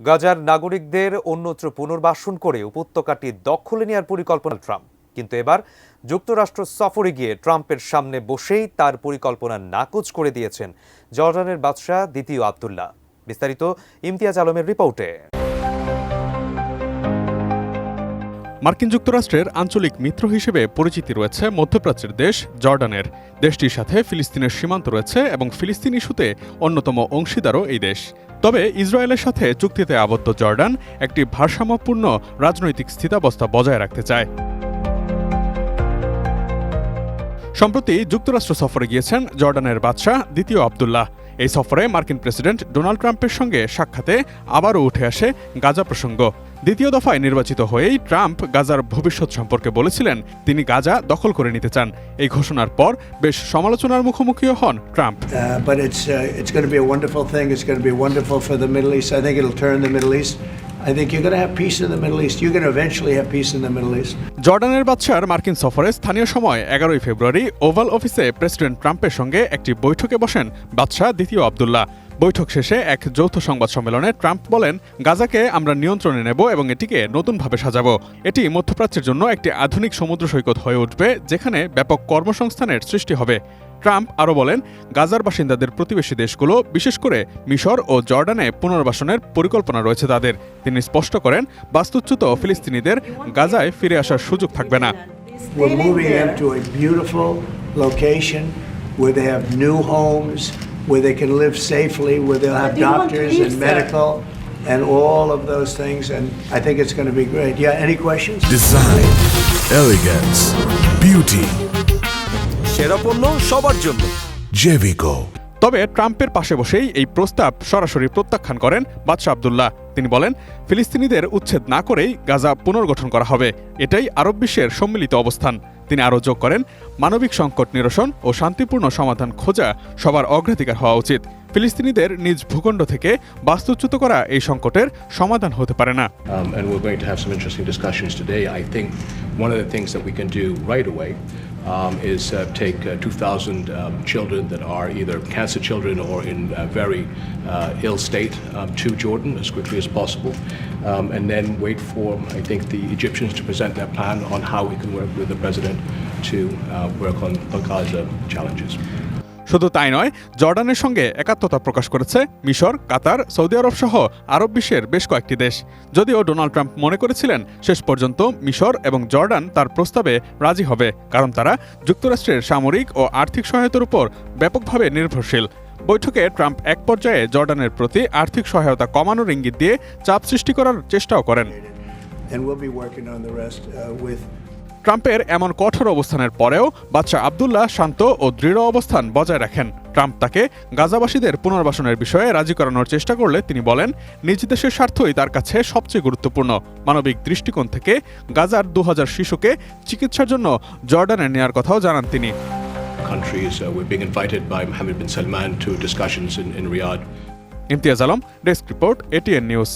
গাজার নাগরিকদের অন্যত্র পুনর্বাসন করে উপত্যকাটি দখলে নেওয়ার পরিকল্পনা ট্রাম্প, কিন্তু এবার যুক্তরাষ্ট্র সফরে গিয়ে ট্রাম্পের সামনে বসেই তার পরিকল্পনা নাকচ করে দিয়েছেন জর্ডানের বাদশাহ দ্বিতীয় আবদুল্লাহ। বিস্তারিত ইমতিয়াজ আলমের রিপোর্টে। মার্কিন যুক্তরাষ্ট্রের আঞ্চলিক মিত্র হিসেবে পরিচিতি রয়েছে মধ্যপ্রাচ্যের দেশ জর্ডানের। দেশটির সাথে ফিলিস্তিনের সীমান্ত রয়েছে এবং ফিলিস্তিন ইস্যুতে অন্যতম অংশীদারও এই দেশ। তবে ইসরায়েলের সাথে চুক্তিতে আবদ্ধ জর্ডান একটি ভারসাম্যপূর্ণ রাজনৈতিক স্থিতাবস্থা বজায় রাখতে চায়। সম্প্রতি যুক্তরাষ্ট্র সফরে গিয়েছেন জর্ডানের বাদশাহ দ্বিতীয় আবদুল্লাহ। এই সফরে মার্কিন প্রেসিডেন্ট ডোনাল্ড ট্রাম্পের সঙ্গে সাক্ষাতে আবারও উঠে আসে গাজা প্রসঙ্গ। দ্বিতীয় দফায় নির্বাচিত হয়েই ট্রাম্প গাজার ভবিষ্যৎ সম্পর্কে বলেছিলেন তিনি গাজা দখল করে নিতে চান। এই ঘোষণার পর বেশ সমালোচনার মুখোমুখিও হন Trump. But it's going to be a wonderful thing. It's going to be wonderful for the Middle East. I think it'll turn the Middle East. I think you're going to have peace in the Middle East. You're going to eventually have peace in the Middle East. জর্ডানের বাদশার মার্কিন সফরে স্থানীয় সময় 11 ফেব্রুয়ারি oval অফিসে president ট্রাম্পের সঙ্গে একটি বৈঠকে বসেন বাদশাহ দ্বিতীয় আবদুল্লাহ। বৈঠক শেষে এক যৌথ সংবাদ সম্মেলনে ট্রাম্প বলেন, গাজাকে আমরা নিয়ন্ত্রণে নেব এবং এটিকে নতুনভাবে সাজাবো। এটি মধ্যপ্রাচ্যের জন্য একটি আধুনিক সমুদ্র সৈকত হয়ে উঠবে, যেখানে ব্যাপক কর্মসংস্থানের সৃষ্টি হবে। ট্রাম্প আরও বলেন, গাজার বাসিন্দাদের প্রতিবেশী দেশগুলো, বিশেষ করে মিশর ও জর্ডানে পুনর্বাসনের পরিকল্পনা রয়েছে তাদের। তিনি স্পষ্ট করেন, বাস্তুচ্যুত ফিলিস্তিনিদের গাজায় ফিরে আসার সুযোগ থাকবে না। We're moving them to a beautiful location where they have new homes, where they can live safely, where they'll have doctors and medical and all of those things, and I think it's going to be great. Yeah, any questions? Design, elegance, beauty. সেরা পণ্য সবার জন্য Jevico. তবে ট্রাম্পের পাশে বসেই এই প্রস্তাব সরাসরি প্রত্যাখ্যান করেন বাদশাহ আবদুল্লাহ। তিনি বলেন, ফিলিস্তিনিদের উচ্ছেদ না করেই গাজা পুনর্গঠন করা হবে, এটাই আরব বিশ্বের সম্মিলিত অবস্থান। তিনি আরও যোগ করেন, মানবিক সংকট নিরসন ও শান্তিপূর্ণ সমাধান খোঁজা সবার অগ্রাধিকার হওয়া উচিত। ফিলিস্তিনিদের নিজ ভূখণ্ড থেকে বাস্তুচ্যুত করা এই সংকটের সমাধান হতে পারে না। And we're going to have some interesting discussions today. I think one of the things that we can do right away is take 2,000 children that are either cancer children or in a very ill state to Jordan as quickly as possible, and then wait for, I think, the Egyptians to present their plan on how we can work with the president to work on Gaza challenges. শুধু তাই নয়, জর্ডানের সঙ্গে একাত্মতা প্রকাশ করেছে মিশর, কাতার, Saudi আরব সহ আরব বিশ্বের বেশ কয়েকটি দেশ। যদিও ডোনাল্ড ট্রাম্প মনে করেছিলেন শেষ পর্যন্ত মিশর এবং জর্ডান তার প্রস্তাবে রাজি হবে, কারণ তারা যুক্তরাষ্ট্রের সামরিক ও আর্থিক সহায়তার উপর ব্যাপকভাবে নির্ভরশীল। বৈঠকে ট্রাম্প এক পর্যায়ে জর্ডানের প্রতি আর্থিক সহায়তা কমানোর ইঙ্গিত দিয়ে চাপ সৃষ্টি করার চেষ্টাও করেন। ট্রাম্পের এমন কঠোর অবস্থানের পরেও বাদশাহ আবদুল্লাহ শান্ত ও দৃঢ় অবস্থান বজায় রাখেন। ট্রাম্প তাকে গাজাবাসীদের পুনর্বাসনের বিষয়ে রাজি করানোর চেষ্টা করলে তিনি বলেন, নিজ দেশের স্বার্থই তার কাছে সবচেয়ে গুরুত্বপূর্ণ। মানবিক দৃষ্টিকোণ থেকে গাজার 2000 শিশুকে চিকিৎসার জন্য জর্ডানে নেওয়ার কথাও জানান তিনি। Imtiaz Alam, desk report, ATN news.